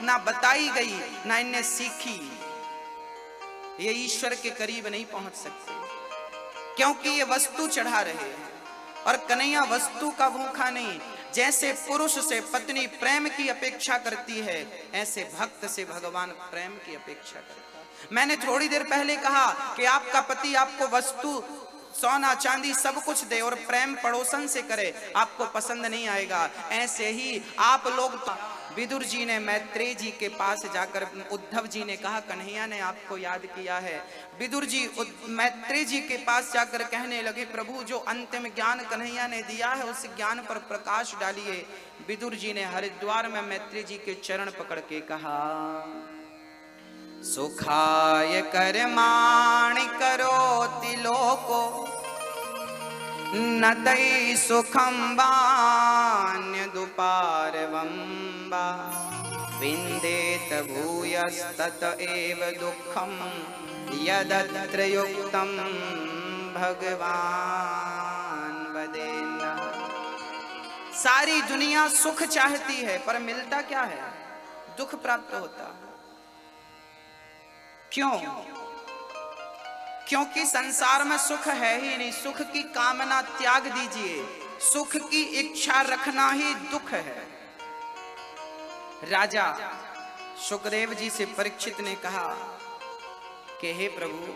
ना बताई गई ना इन्हें सीखी, ये ईश्वर के करीब नहीं पहुंच सकते, क्योंकि ये वस्तु चढ़ा रहे हैं। और कन्हैया वस्तु का भूखा नहीं। जैसे पुरुष से पत्नी प्रेम की अपेक्षा करती है, ऐसे भक्त से भगवान प्रेम की अपेक्षा करता है। मैंने थोड़ी देर पहले कहा कि आपका पति आपको वस्तु, सोना चांदी सब कुछ दे और प्रेम पड़ोसन से करे, आपको पसंद नहीं आएगा। ऐसे ही आप लोग तो, विदुर जी ने मैत्रेय जी के पास जाकर, उद्धव जी ने कहा कन्हैया ने आपको याद किया है। विदुर जी मैत्रेय जी के पास जाकर कहने लगे, प्रभु जो अंतिम ज्ञान कन्हैया ने दिया है उस ज्ञान पर प्रकाश डालिए। विदुर जी ने हरिद्वार में मैत्रेय जी के चरण पकड़ के कहा, सुखाय कर्माणि करोति लोको न तै सुखं वान्यदुपारवं वा विन्देत भूयस्तत एव दुःखं यदत्र युक्तं भगवान वदेन्न। सारी दुनिया सुख चाहती है पर मिलता क्या है? दुख प्राप्त होता है। क्यों? क्योंकि संसार में सुख है ही नहीं। सुख की कामना त्याग दीजिए, सुख की इच्छा रखना ही दुख है। राजा सुखदेव जी से परीक्षित ने कहा कि हे प्रभु,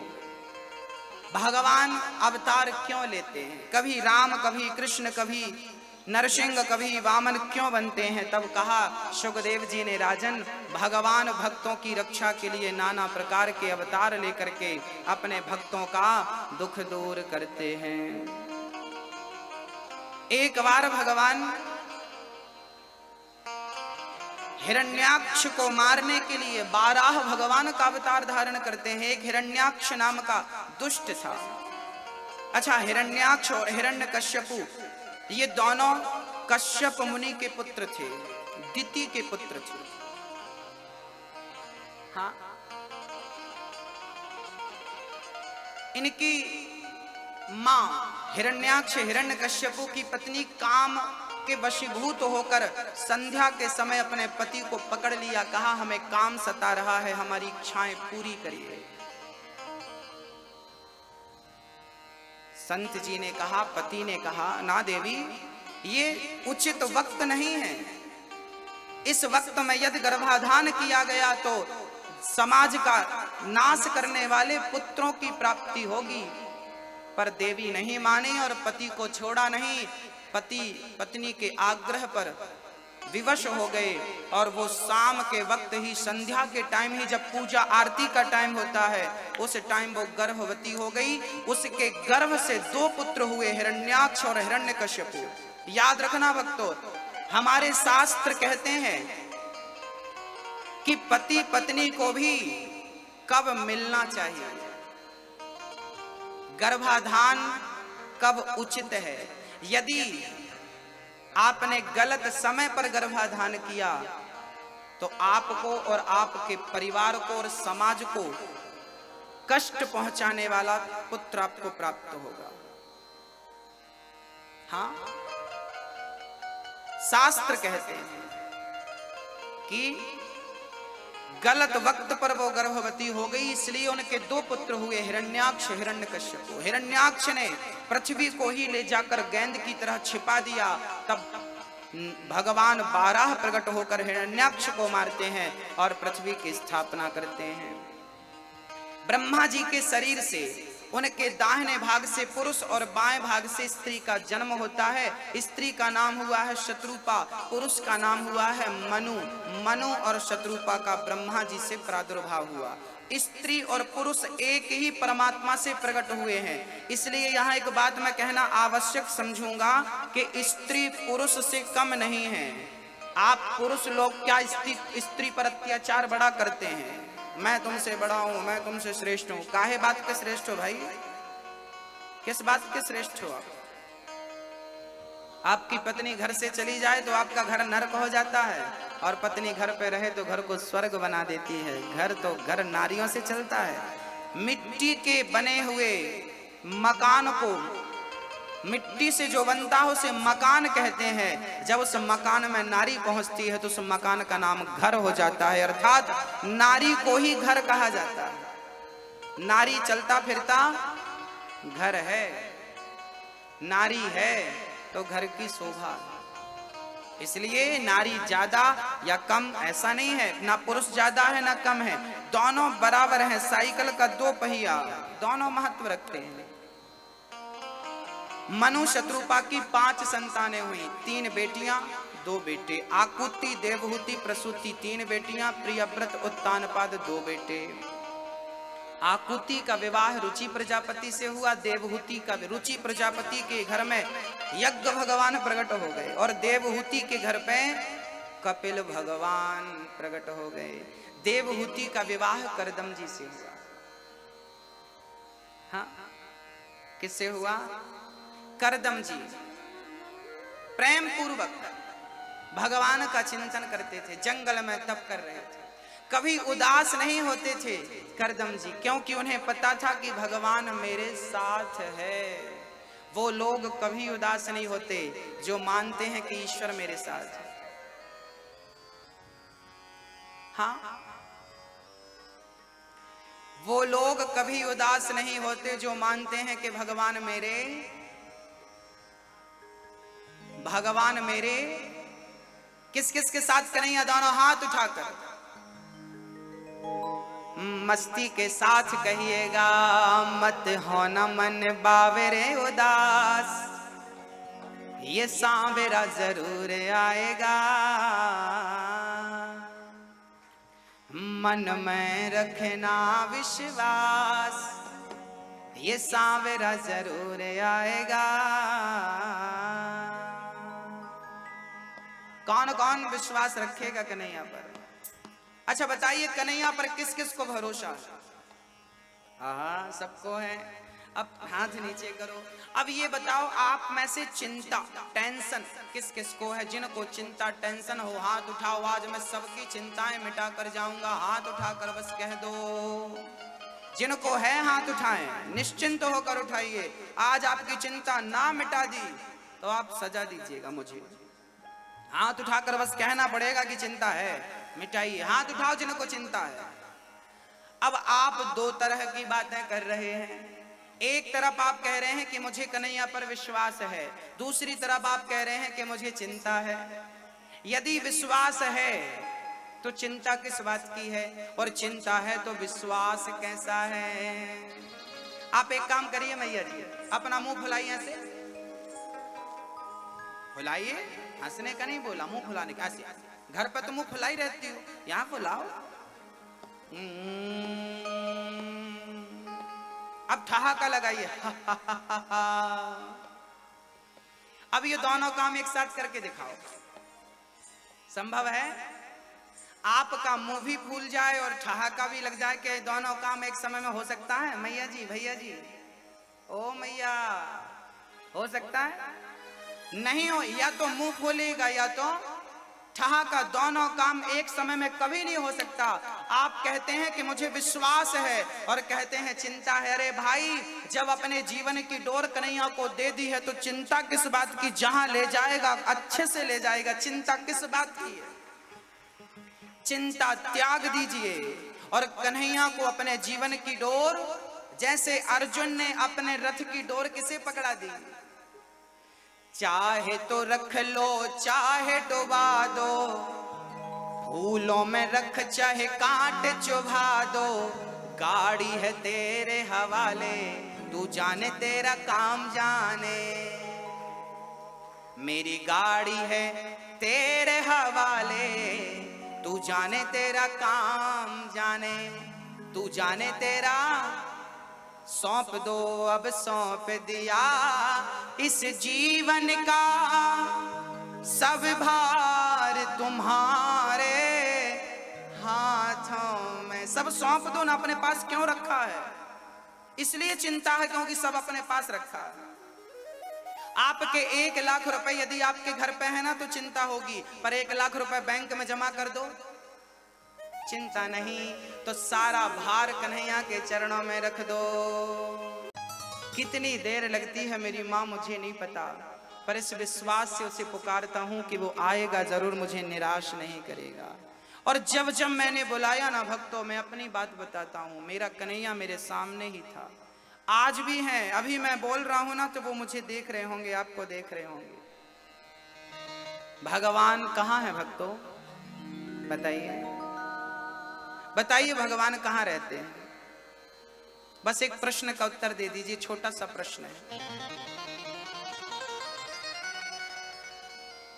भगवान अवतार क्यों लेते हैं? कभी राम, कभी कृष्ण, कभी नरसिंह, कभी वामन क्यों बनते हैं? तब कहा सुखदेव जी ने, राजन भगवान भक्तों की रक्षा के लिए नाना प्रकार के अवतार लेकर के अपने भक्तों का दुख दूर करते हैं। एक बार भगवान हिरण्याक्ष को मारने के लिए 12 भगवान का अवतार धारण करते हैं। एक हिरण्याक्ष नाम का दुष्ट था। अच्छा, हिरण्याक्ष और हिरण्यकश्यपु ये दोनों कश्यप मुनि के पुत्र थे, दिति के पुत्र थे। हाँ, इनकी मां हिरण्याक्ष हिरण्यकश्यपु की पत्नी काम के वशीभूत होकर संध्या के समय अपने पति को पकड़ लिया। कहा हमें काम सता रहा है, हमारी इच्छाएं पूरी करिए। संत जी ने कहा, पति ने कहा, ना देवी, ये उचित वक्त नहीं है। इस वक्त में यदि गर्भाधान किया गया तो समाज का नाश करने वाले पुत्रों की प्राप्ति होगी। पर देवी नहीं मानी और पति को छोड़ा नहीं। पति पत्नी के आग्रह पर विवश हो गए और वो शाम के वक्त ही, संध्या के टाइम ही, जब पूजा आरती का टाइम होता है, उस टाइम वो गर्भवती हो गई। उसके गर्भ से 2 पुत्र हुए, हिरण्याक्ष और हिरण्यकश्यपु। याद रखना भक्तों, हमारे शास्त्र कहते हैं कि पति पत्नी को भी कब मिलना चाहिए, गर्भाधान कब उचित है। यदि आपने गलत समय पर गर्भाधान किया तो आपको और आपके परिवार को और समाज को कष्ट पहुंचाने वाला पुत्र आपको प्राप्त होगा। हाँ, शास्त्र कहते हैं कि गलत वक्त पर वो गर्भवती हो गई, इसलिए उनके 2 पुत्र हुए, हिरण्याक्ष हिरण्यकश्यपु। हिरण्याक्ष ने पृथ्वी को ही ले जाकर गेंद की तरह छिपा दिया। तब भगवान 12 प्रकट होकर हिरण्याक्ष को मारते हैं और पृथ्वी की स्थापना करते हैं। ब्रह्मा जी के शरीर से उनके दाहिने भाग से पुरुष और बाएं भाग से स्त्री का जन्म होता है। स्त्री का नाम हुआ है शत्रुपा, पुरुष का नाम हुआ है मनु। मनु और शत्रुपा का ब्रह्मा जी से प्रादुर्भाव हुआ। स्त्री और पुरुष एक ही परमात्मा से प्रकट हुए हैं। इसलिए यहाँ एक बात मैं कहना आवश्यक समझूंगा कि स्त्री पुरुष से कम नहीं है। आप पुरुष लोग क्या स्त्री पर अत्याचार बड़ा करते हैं? मैं तुमसे बड़ा हूं, मैं तुमसे श्रेष्ठ हूं। काहे बात के श्रेष्ठ हो भाई? किस बात के श्रेष्ठ हो आप? आपकी पत्नी घर से चली जाए तो आपका घर नरक हो जाता है, और पत्नी घर पे रहे तो घर को स्वर्ग बना देती है। घर तो घर नारियों से चलता है। मिट्टी के बने हुए मकान को मिट्टी से जो बनता है उसे मकान कहते हैं। जब उस मकान में नारी पहुंचती है तो उस मकान का नाम घर हो जाता है, अर्थात नारी को ही घर कहा जाता है। नारी चलता फिरता घर है, नारी है तो घर की शोभा। इसलिए नारी ज्यादा या कम ऐसा नहीं है, ना पुरुष ज्यादा है ना कम है, दोनों बराबर हैं। साइकिल का दो पहिया, दोनों महत्व रखते हैं। मनु शत्रुपा की 5 संतानें हुई, 3 बेटियां 2 बेटे। आकुति देवहूति प्रसूति 3 बेटियां, प्रियव्रत उत्तानपाद 2 बेटे। आकुति का विवाह रुचि प्रजापति से हुआ, देवहूति का रुचि प्रजापति के घर में यज्ञ भगवान प्रकट हो गए और देवहूति के घर पे कपिल भगवान प्रकट हो गए। देवहूति का विवाह करदम जी से हुआ। हाँ, किससे हुआ? करदम जी प्रेम पूर्वक भगवान का चिंतन करते थे, जंगल में तप कर रहे थे, कभी उदास नहीं होते थे करदम जी, क्योंकि उन्हें पता था कि भगवान मेरे साथ है। वो लोग कभी उदास नहीं होते जो मानते हैं कि ईश्वर मेरे साथ है। हाँ, वो लोग कभी उदास नहीं होते जो मानते हैं कि भगवान मेरे किस किस के साथ कन्हैया? दोनों हाथ उठाकर मस्ती के साथ कहिएगा, मत हो न मन बावरे उदास, ये सांवरा जरूर आएगा। मन में रखना विश्वास, ये सांवरा जरूर आएगा। कौन कौन विश्वास रखेगा कन्हैया पर? अच्छा बताइए, कन्हैया पर किस किस को भरोसा? हाँ, सबको है। अब हाथ नीचे करो। अब ये बताओ, आप में से चिंता टेंशन किस किस को है? जिनको चिंता टेंशन हो हाथ उठाओ। आज मैं सबकी चिंताएं मिटा कर जाऊंगा, हाथ उठाकर बस कह दो। जिनको है हाथ उठाएं, निश्चिंत होकर उठाइए। आज आपकी चिंता ना मिटा दी तो आप सजा दीजिएगा मुझे। हाथ उठाकर बस कहना पड़ेगा कि चिंता है, मिटाइए। हाथ उठाओ जिनको चिंता है। अब आप 2 तरह की बातें कर रहे हैं। एक तरफ आप कह रहे हैं कि मुझे कन्हैया पर विश्वास है, दूसरी तरफ आप कह रहे हैं कि मुझे चिंता है। यदि विश्वास है तो चिंता किस बात की है, और चिंता है तो विश्वास कैसा है? आप एक काम करिए मैया जी, अपना मुंह फुलाइए, ऐसे फुलाइए। हंसने का नहीं बोला, मुंह फुलाने का। ऐसे घर पर तो मुंह फुलाई रहती हो, यहां फुलाओ। अब ठहाका लगाइए। अब ये दोनों काम एक साथ करके दिखाओ। संभव है आपका मुंह भी फूल जाए और ठहाका भी लग जाए? कि दोनों काम एक समय में हो सकता है मैया जी, भैया जी? ओ मैया, हो सकता है? नहीं हो, या तो मुंह फूलेगा या तो ठहाका। दोनों काम एक समय में कभी नहीं हो सकता। आप कहते हैं कि मुझे विश्वास है और कहते हैं चिंता है। अरे भाई, जब अपने जीवन की डोर कन्हैया को दे दी है तो चिंता किस बात की? जहां ले जाएगा अच्छे से ले जाएगा, चिंता किस बात की है? चिंता त्याग दीजिए और कन्हैया को अपने जीवन की डोर, जैसे अर्जुन ने अपने रथ की डोर किसे पकड़ा दी? चाहे तो रख लो, चाहे डुबा दो, फूलों में रख चाहे कांटे चुभा दो, गाड़ी है तेरे हवाले, तू जाने तेरा काम जाने। मेरी गाड़ी है तेरे हवाले, तू जाने तेरा काम जाने, तू जाने तेरा। सौंप दो अब सौंप दिया इस जीवन का सब भार तुम्हारे हाथों में। सब सौंप दो ना, अपने पास क्यों रखा है? इसलिए चिंता है क्योंकि सब अपने पास रखा है। आपके 1 लाख रुपए यदि आपके घर पे है ना तो चिंता होगी, पर 1 लाख रुपए बैंक में जमा कर दो, चिंता नहीं। तो सारा भार कन्हैया के चरणों में रख दो। कितनी देर लगती है मेरी माँ मुझे नहीं पता, पर इस विश्वास से उसे पुकारता हूँ कि वो आएगा जरूर, मुझे निराश नहीं करेगा। और जब जब मैंने बुलाया ना भक्तों, मैं अपनी बात बताता हूँ, मेरा कन्हैया मेरे सामने ही था, आज भी है। अभी मैं बोल रहा हूँ ना तो वो मुझे देख रहे होंगे, आपको देख रहे होंगे। भगवान कहाँ है भक्तों? बताइए बताइए, भगवान कहाँ रहते हैं? बस एक प्रश्न का उत्तर दे दीजिए, छोटा सा प्रश्न है।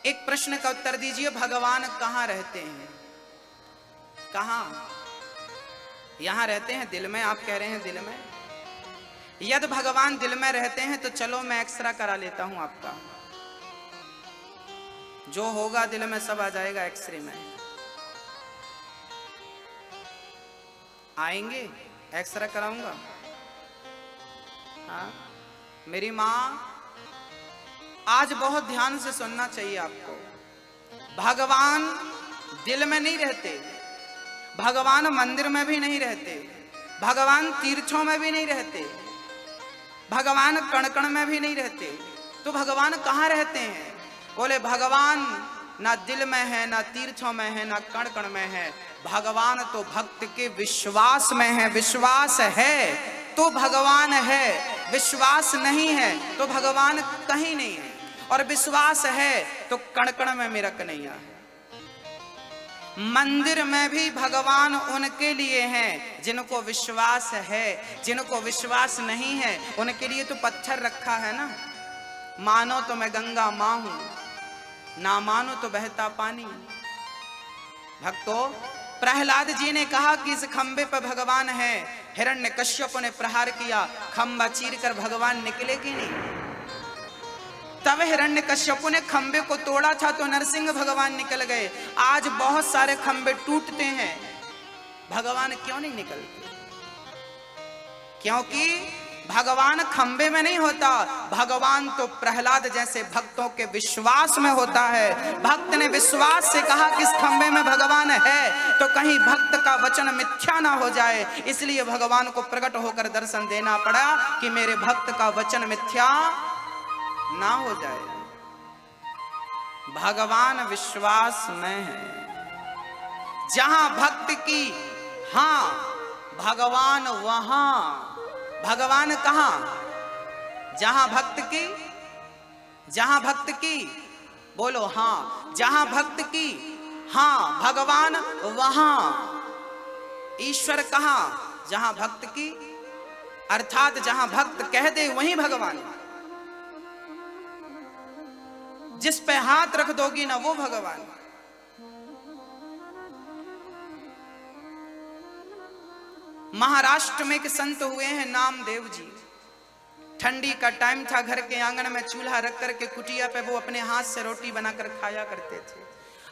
एक प्रश्न का उत्तर दीजिए, भगवान कहाँ रहते हैं? कहाँ? यहां रहते हैं दिल में। आप कह रहे हैं दिल में। यदि भगवान दिल में रहते हैं तो चलो मैं एक्सरा करा लेता हूं आपका, जो होगा दिल में सब आ जाएगा एक्सरे में। आएंगे? एक्सरा कराऊंगा। हाँ, मेरी माँ, आज बहुत ध्यान से सुनना चाहिए आपको। भगवान दिल में नहीं रहते, भगवान मंदिर में भी नहीं रहते, भगवान तीर्थों में भी नहीं रहते, भगवान कण कण में भी नहीं रहते। तो भगवान कहाँ रहते हैं? बोले भगवान ना दिल में है, ना तीर्थों में है, ना कण कण में है। भगवान तो भक्त के विश्वास में है। विश्वास है तो भगवान है, विश्वास नहीं है तो भगवान कहीं नहीं है। और विश्वास है तो कण कण में मेरा कन्हैया है। मंदिर में भी भगवान उनके लिए हैं जिनको विश्वास है, जिनको विश्वास नहीं है उनके लिए तो पत्थर रखा है ना। मानो तो मैं गंगा माँ हूं, ना मानो तो बहता पानी। भक्तों, प्रहलाद जी ने कहा कि इस खंबे पर भगवान है। हिरण्यकश्यप ने प्रहार किया, खंबा चीरकर भगवान निकले कि नहीं? तब हिरण्यकश्यप ने खंबे को तोड़ा था तो नरसिंह भगवान निकल गए। आज बहुत सारे खंबे टूटते हैं, भगवान क्यों नहीं निकलते? क्योंकि भगवान खंबे में नहीं होता, भगवान तो प्रहलाद जैसे भक्तों के विश्वास में होता है। भक्त ने विश्वास से कहा कि इस खंबे में भगवान है, तो कहीं भक्त का वचन मिथ्या ना हो जाए, इसलिए भगवान को प्रकट होकर दर्शन देना पड़ा कि मेरे भक्त का वचन मिथ्या ना हो जाए। भगवान विश्वास में है। जहां भक्त की हां, भगवान वहां। भगवान कहां? जहां भक्त की, जहां भक्त की, बोलो हां, जहां भक्त की हां, भगवान वहां। ईश्वर कहां? जहां भक्त की, अर्थात जहां भक्त कह दे वहीं भगवान। जिस पे हाथ रख दोगी ना वो भगवान। महाराष्ट्र में एक संत हुए हैं नामदेव जी। ठंडी का टाइम था, घर के आंगन में चूल्हा रख करके कुटिया पे वो अपने हाथ से रोटी बनाकर खाया करते थे।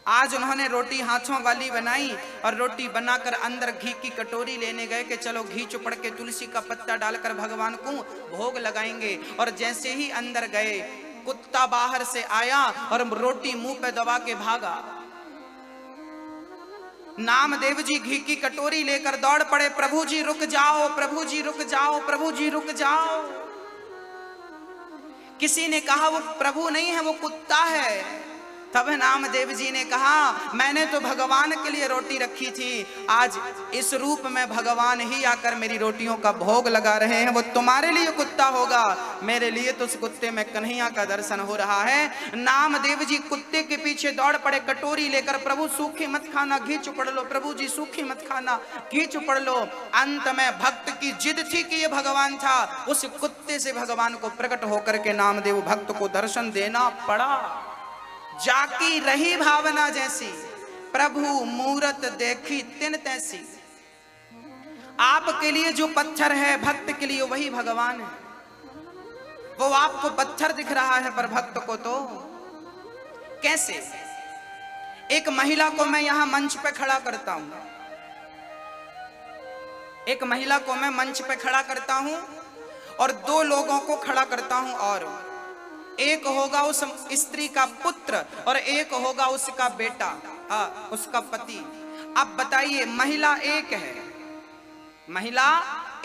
आज उन्होंने रोटी हाथों वाली बनाई और रोटी बनाकर अंदर घी की कटोरी लेने गए कि चलो घी चुपड़ के तुलसी का पत्ता डालकर भगवान को भोग लगाएंगे। और जैसे ही अंदर गए, कुत्ता बाहर से आया और रोटी मुंह पे दबा के भागा। नामदेव जी घी की कटोरी लेकर दौड़ पड़े, प्रभु जी रुक जाओ, प्रभु जी रुक जाओ, प्रभु जी रुक जाओ। किसी ने कहा वो प्रभु नहीं है, वो कुत्ता है। तब नामदेव जी ने कहा मैंने तो भगवान के लिए रोटी रखी थी, आज इस रूप में भगवान ही आकर मेरी रोटियों का भोग लगा रहे हैं। वो तुम्हारे लिए कुत्ता होगा, मेरे लिए तो उस कुत्ते में कन्हैया का दर्शन हो रहा है। नामदेव जी कुत्ते के पीछे दौड़ पड़े कटोरी लेकर, प्रभु सूखी मत खाना, घी चुपड़ लो, प्रभु जी सूखी मत खाना, घी चुपड़ लो। अंत में भक्त की जिद थी कि ये भगवान था, उस कुत्ते से भगवान को प्रकट होकर के नामदेव भक्त को दर्शन देना पड़ा। जाकी रही भावना जैसी, प्रभु मूरत देखी तिन तैसी। आपके लिए जो पत्थर है, भक्त के लिए वही भगवान है। वो आपको पत्थर दिख रहा है, पर भक्त को तो कैसे? एक महिला को मैं यहां मंच पे खड़ा करता हूं, एक महिला को मैं मंच पे खड़ा करता हूं और दो लोगों को खड़ा करता हूं, और एक होगा उस स्त्री का पुत्र और एक होगा उसका बेटा, उसका पति। अब बताइए, महिला एक है, महिला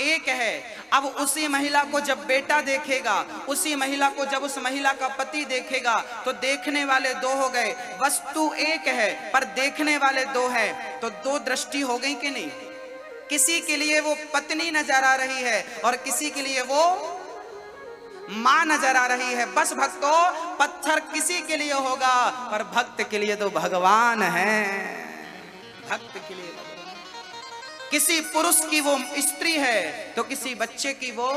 एक है। अब उसी महिला को जब बेटा देखेगा, उसी महिला को जब उस महिला का पति देखेगा, तो देखने वाले दो हो गए। वस्तु एक है पर देखने वाले दो हैं, तो दो दृष्टि हो गई कि नहीं? किसी के लिए वो पत्नी नजर आ रही है और किसी के लिए वो मां नजर आ रही है। बस भक्तों, पत्थर किसी के लिए होगा पर भक्त के लिए तो भगवान है। भक्त के लिए किसी पुरुष की वो स्त्री है तो किसी बच्चे की वो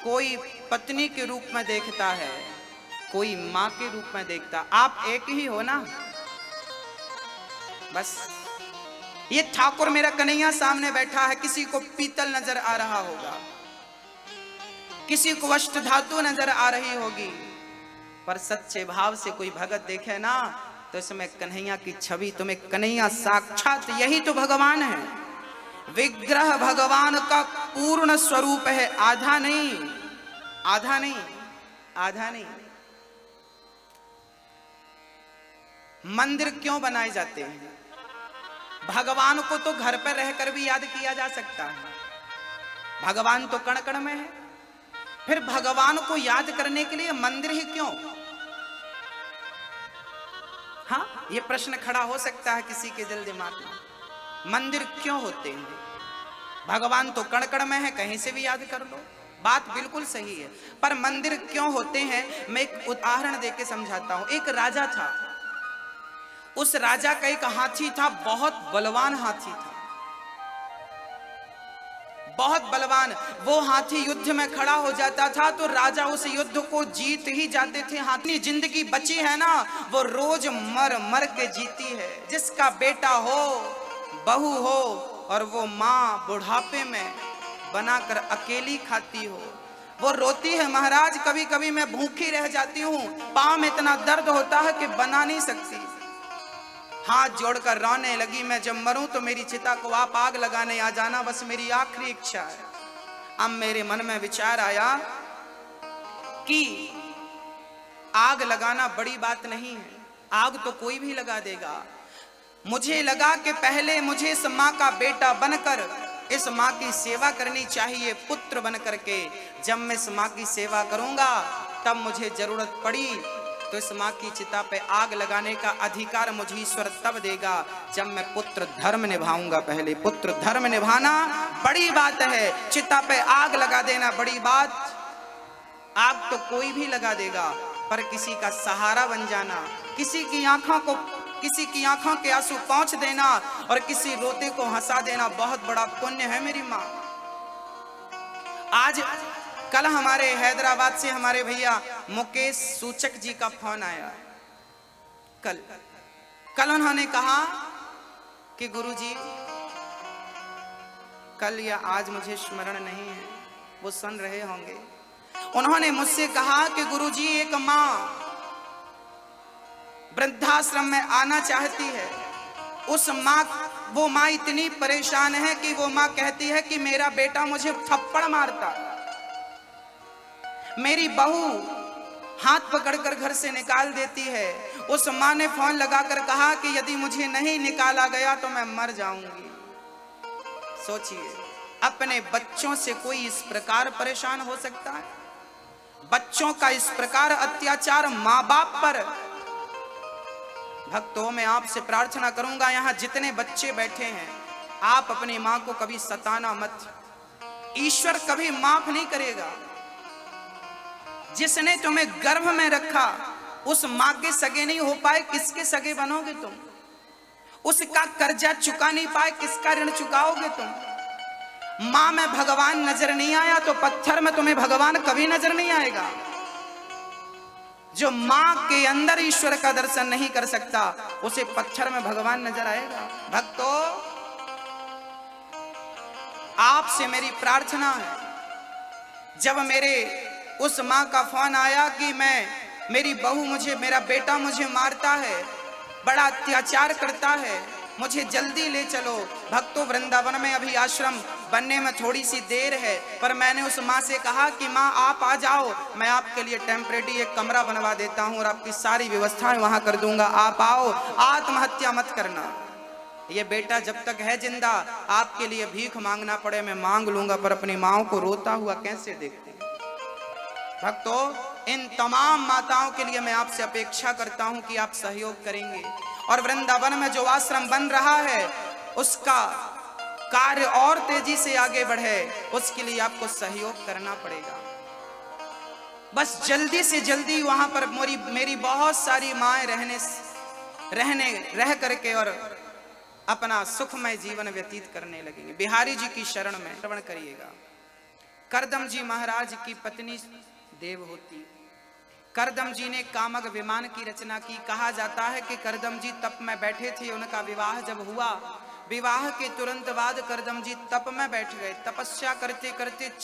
कोई पत्नी के रूप में देखता है, कोई मां के रूप में देखता। आप एक ही हो ना। बस ये ठाकुर मेरा कन्हैया सामने बैठा है, किसी को पीतल नजर आ रहा होगा, किसी को अष्ट धातु नजर आ रही होगी, पर सच्चे भाव से कोई भगत देखे ना तो इसमें कन्हैया की छवि, तुम्हें कन्हैया साक्षात यही तो भगवान है। विग्रह भगवान का पूर्ण स्वरूप है, आधा नहीं, आधा नहीं, आधा नहीं। मंदिर क्यों बनाए जाते हैं? भगवान को तो घर पर रहकर भी याद किया जा सकता है, भगवान तो कण कण में है। फिर भगवान को याद करने के लिए मंदिर ही क्यों? हाँ, ये प्रश्न खड़ा हो सकता है किसी के दिल दिमाग में। मंदिर क्यों होते हैं? भगवान तो कण कण में है, कहीं से भी याद कर लो, बात बिल्कुल सही है। पर मंदिर क्यों होते हैं? मैं एक उदाहरण देके समझाता हूं। एक राजा था, उस राजा का एक हाथी था, बहुत बलवान हाथी था, बहुत बलवान। वो हाथी युद्ध में खड़ा हो जाता था तो राजा उस युद्ध को जीत ही जाते थे। हाथी जिंदगी बची है ना, वो रोज मर मर के जीती है। जिसका बेटा हो, बहू हो और वो माँ बुढ़ापे में बनाकर अकेली खाती हो, वो रोती है, महाराज कभी कभी मैं भूखी रह जाती हूँ, पाँव में इतना दर्द होता है कि बना नहीं सकती। हाथ जोड़कर रोने लगी, मैं जब मरूं तो मेरी चिता को आप आग लगाने आ जाना, बस मेरी आखिरी इच्छा है। अब मेरे मन में विचार आया कि आग लगाना बड़ी बात नहीं है, आग तो कोई भी लगा देगा। मुझे लगा कि पहले मुझे इस माँ का बेटा बनकर इस माँ की सेवा करनी चाहिए, पुत्र बन करके। जब मैं इस माँ की सेवा करूंगा तब मुझे जरूरत पड़ी तो इस माँ की चिता पे आग लगाने का अधिकार मुझे ईश्वर तब देगा जब मैं पुत्र धर्म निभाऊंगा। पहले पुत्र धर्म निभाना बड़ी बात है, चिता पे आग लगा देना बड़ी बात। आग तो कोई भी लगा देगा, पर किसी का सहारा बन जाना, किसी की आंखों के आंसू पोंछ देना और किसी रोते को हंसा देना बहुत बड़ा पुण्य है मेरी माँ। आज कल हमारे हैदराबाद से हमारे भैया मुकेश सूचक जी का फोन आया। कल उन्होंने कहा कि गुरुजी, कल या आज मुझे स्मरण नहीं है, वो सुन रहे होंगे। उन्होंने मुझसे कहा कि गुरुजी, एक माँ वृद्धाश्रम में आना चाहती है। वो माँ इतनी परेशान है कि वो माँ कहती है कि मेरा बेटा मुझे थप्पड़ मारता, मेरी बहू हाथ पकड़कर घर से निकाल देती है। उस माँ ने फोन लगाकर कहा कि यदि मुझे नहीं निकाला गया तो मैं मर जाऊंगी। सोचिए, अपने बच्चों से कोई इस प्रकार परेशान हो सकता है? बच्चों का इस प्रकार अत्याचार माँ बाप पर। भक्तों, मैं आपसे प्रार्थना करूंगा, यहाँ जितने बच्चे बैठे हैं, आप अपनी माँ को कभी सताना मत। ईश्वर कभी माफ नहीं करेगा। जिसने तुम्हें गर्भ में रखा उस माँ के सगे नहीं हो पाए, किसके सगे बनोगे तुम? उसका कर्जा चुका नहीं पाए, किसका ऋण चुकाओगे तुम? माँ में भगवान नजर नहीं आया तो पत्थर में तुम्हें भगवान कभी नजर नहीं आएगा। जो माँ के अंदर ईश्वर का दर्शन नहीं कर सकता, उसे पत्थर में भगवान नजर आएगा। भक्तों, आपसे मेरी प्रार्थना है, जब मेरे उस माँ का फोन आया कि मेरी बहू मेरा बेटा मुझे मारता है, बड़ा अत्याचार करता है, मुझे जल्दी ले चलो। भक्तों, वृंदावन में अभी आश्रम बनने में थोड़ी सी देर है, पर मैंने उस माँ से कहा कि माँ आप आ जाओ, मैं आपके लिए टेम्परेरी एक कमरा बनवा देता हूँ और आपकी सारी व्यवस्थाएं वहां कर दूंगा, आप आओ, आत्महत्या मत करना। ये बेटा जब तक है जिंदा आपके लिए भीख मांगना पड़े मैं मांग लूंगा, पर अपनी माओ को रोता हुआ कैसे देखते हैं। भक्तों, इन तमाम माताओं के लिए मैं आपसे अपेक्षा करता हूं कि आप सहयोग करेंगे, और वृंदावन में जो आश्रम बन रहा है उसका कार्य और तेजी से आगे बढ़े, उसके लिए आपको सहयोग करना पड़ेगा। बस जल्दी से जल्दी वहां पर मेरी बहुत सारी माएं रह करके और अपना सुखमय जीवन व्यतीत करने लगेंगे। बिहारी जी की शरण में श्रवण करिएगा। करदम जी महाराज की पत्नी देवहूति, करदम जी ने कामक विमान की रचना की। कहा जाता है कि करदम जी तप में बैठे थे, उनका विवाह जब हुआ, विवाह के तुरंत बाद करदम जी तप में बैठ गए। तपस्या करते करते